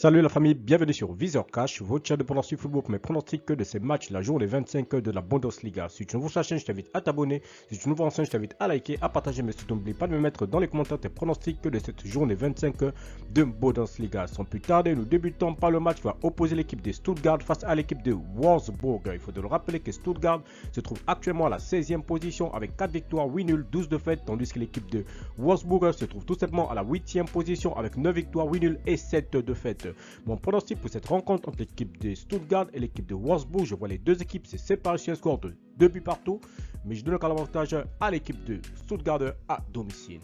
Salut la famille, bienvenue sur Viseur Cash, votre chaîne de pronostic football pour mes pronostics de ces matchs, la journée 25 de la Bundesliga. Si tu es nouveau sur la chaîne, je t'invite à t'abonner. Si tu es nouveau en chaîne, je t'invite à liker, à partager, mais surtout n'oublie pas de me mettre dans les commentaires tes pronostics de cette journée 25 de Bundesliga. Sans plus tarder, nous débutons par le match qui va opposer l'équipe de Stuttgart face à l'équipe de Wolfsburg. Il faut le rappeler que Stuttgart se trouve actuellement à la 16e position avec 4 victoires, 8 nuls, 12 défaites, tandis que l'équipe de Wolfsburg se trouve tout simplement à la 8e position avec 9 victoires, 8 nuls et 7 défaites. Mon pronostic pour cette rencontre entre l'équipe de Stuttgart et l'équipe de Wolfsburg, je vois les deux équipes se séparer sur un score de 2 buts partout, mais je donne encore l'avantage à l'équipe de Stuttgart à domicile.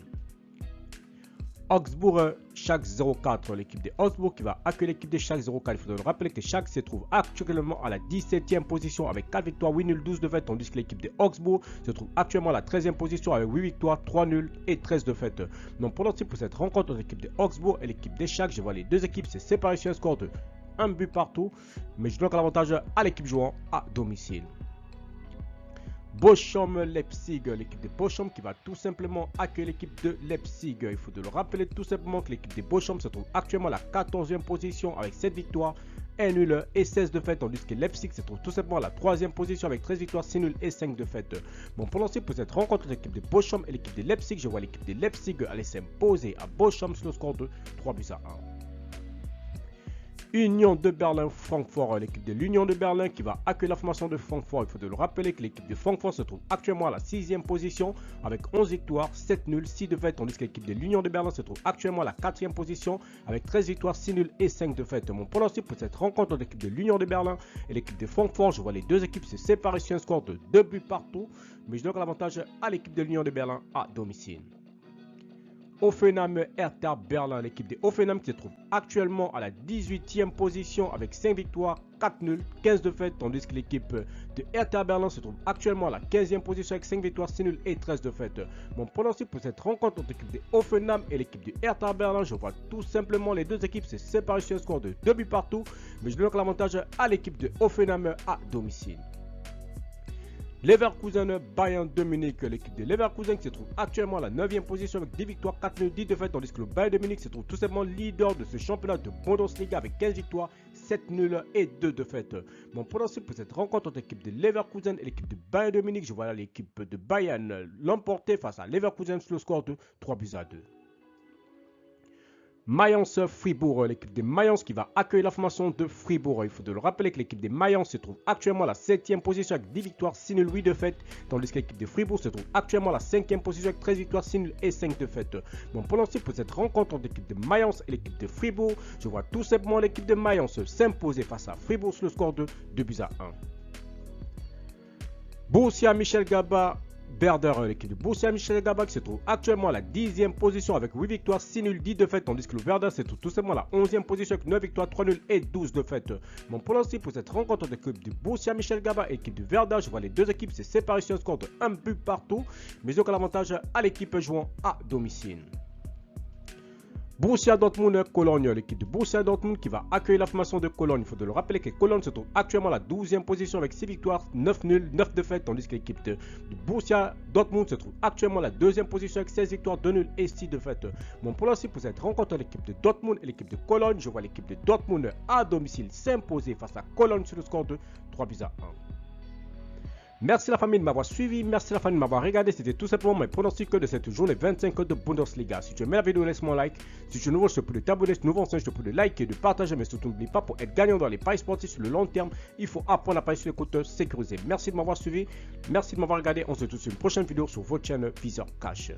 Augsbourg, Schalke 04, l'équipe de Augsbourg qui va accueillir l'équipe de Schalke 04. Il faudra rappeler que Schalke se trouve actuellement à la 17e position avec 4 victoires, 8 nuls, 12 défaites, tandis que l'équipe de Augsbourg se trouve actuellement à la 13e position avec 8 victoires, 3 nuls et 13 défaites. Donc pour cette rencontre entre l'équipe de Augsbourg et l'équipe de Schalke, je vois les deux équipes se séparer sur un score de 1 but partout, mais je donne l'avantage à l'équipe jouant à domicile. Bochum-Leipzig, l'équipe de Bochum qui va tout simplement accueillir l'équipe de Leipzig. Il faut le rappeler tout simplement que l'équipe de Bochum se trouve actuellement à la 14e position avec 7 victoires, 1 nul et 16 défaites, tandis que Leipzig se trouve tout simplement à la 3e position avec 13 victoires, 6 nuls et 5 défaites. Bon, pour lancer pour cette rencontre de l'équipe de Bochum et l'équipe de Leipzig, je vois l'équipe de Leipzig aller s'imposer à Bochum sur le score de 3 buts à 1. Union de Berlin-Francfort, l'équipe de l'Union de Berlin qui va accueillir la formation de Francfort. Il faut le rappeler que l'équipe de Francfort se trouve actuellement à la 6e position avec 11 victoires, 7 nuls, 6 défaites, tandis que l'équipe de l'Union de Berlin se trouve actuellement à la 4e position avec 13 victoires, 6 nuls et 5 défaites. Mon pronostic pour cette rencontre de l'équipe de l'Union de Berlin et l'équipe de Francfort, je vois les deux équipes se séparer sur un score de 2 buts partout, mais je donne l'avantage à l'équipe de l'Union de Berlin à domicile. Offenheim Hertha Berlin, l'équipe de Offenheim qui se trouve actuellement à la 18e position avec 5 victoires, 4 nuls, 15 défaites, tandis que l'équipe de Hertha Berlin se trouve actuellement à la 15e position avec 5 victoires, 6 nuls et 13 défaites. Mon pronostic pour cette rencontre entre l'équipe de Offenheim et l'équipe de Hertha Berlin, je vois tout simplement les deux équipes se séparer sur un score de 2 buts partout, mais je donne l'avantage à l'équipe de Offenheim à domicile. Leverkusen Bayern de Munich, l'équipe de Leverkusen qui se trouve actuellement à la 9e position avec 10 victoires, 4 nuls, 10 défaites, tandis que le Bayern de Munich se trouve tout simplement leader de ce championnat de Bundesliga avec 15 victoires, 7 nuls et 2 défaites. Mon pronostic pour cette rencontre entre l'équipe de Leverkusen et l'équipe de Bayern de Munich, je vois l'équipe de Bayern l'emporter face à Leverkusen sur le score de 3 buts à 2. Mayence-Fribourg, l'équipe de Mayence qui va accueillir la formation de Fribourg. Il faut le rappeler que l'équipe de Mayence se trouve actuellement à la 7e position avec 10 victoires, 6 nuls, 8 défaites, tandis que l'équipe de Fribourg se trouve actuellement à la 5e position avec 13 victoires, 6 nuls et 5 défaites. Mon pronostic pour cette rencontre entre l'équipe de Mayence et l'équipe de Fribourg, je vois tout simplement l'équipe de Mayence s'imposer face à Fribourg sur le score de 2 buts à 1. Borussia Mönchengladbach Werder, l'équipe de Borussia Mönchengladbach qui se trouve actuellement à la 10e position avec 8 victoires, 6 nuls, 10 défaites, tandis que le Werder se trouve tout simplement à la 11e position avec 9 victoires, 3 nuls et 12 défaites. Mon pronostic pour cette rencontre de l'équipe de Borussia Mönchengladbach et l'équipe de Werder, je vois les deux équipes se séparer sur un score de 1 but partout, mais ils ont l'avantage à l'équipe jouant à domicile. Borussia Dortmund-Cologne, l'équipe de Borussia Dortmund qui va accueillir la formation de Cologne. Il faut le rappeler que Cologne se trouve actuellement à la 12e position avec 6 victoires, 9 nuls, 9 défaites, tandis que l'équipe de Borussia Dortmund se trouve actuellement à la 2e position avec 16 victoires, 2 nuls et 6 défaites. Mon pronostic pour cette rencontre de l'équipe de Dortmund et l'équipe de Cologne, je vois l'équipe de Dortmund à domicile s'imposer face à Cologne sur le score de 3 buts à 1. Merci la famille de m'avoir suivi, merci la famille de m'avoir regardé, c'était tout simplement mes pronostics de cette journée 25 de Bundesliga. Si tu aimes la vidéo, laisse-moi un like. Si tu es nouveau, je te prie de t'abonner, si tu es nouveau, je te prie de liker et de partager, mais surtout n'oublie pas, pour être gagnant dans les paris sportifs sur le long terme, il faut apprendre à parier sur les comptes sécurisés. Merci de m'avoir suivi, merci de m'avoir regardé, on se retrouve sur une prochaine vidéo sur votre chaîne Viseur Cash.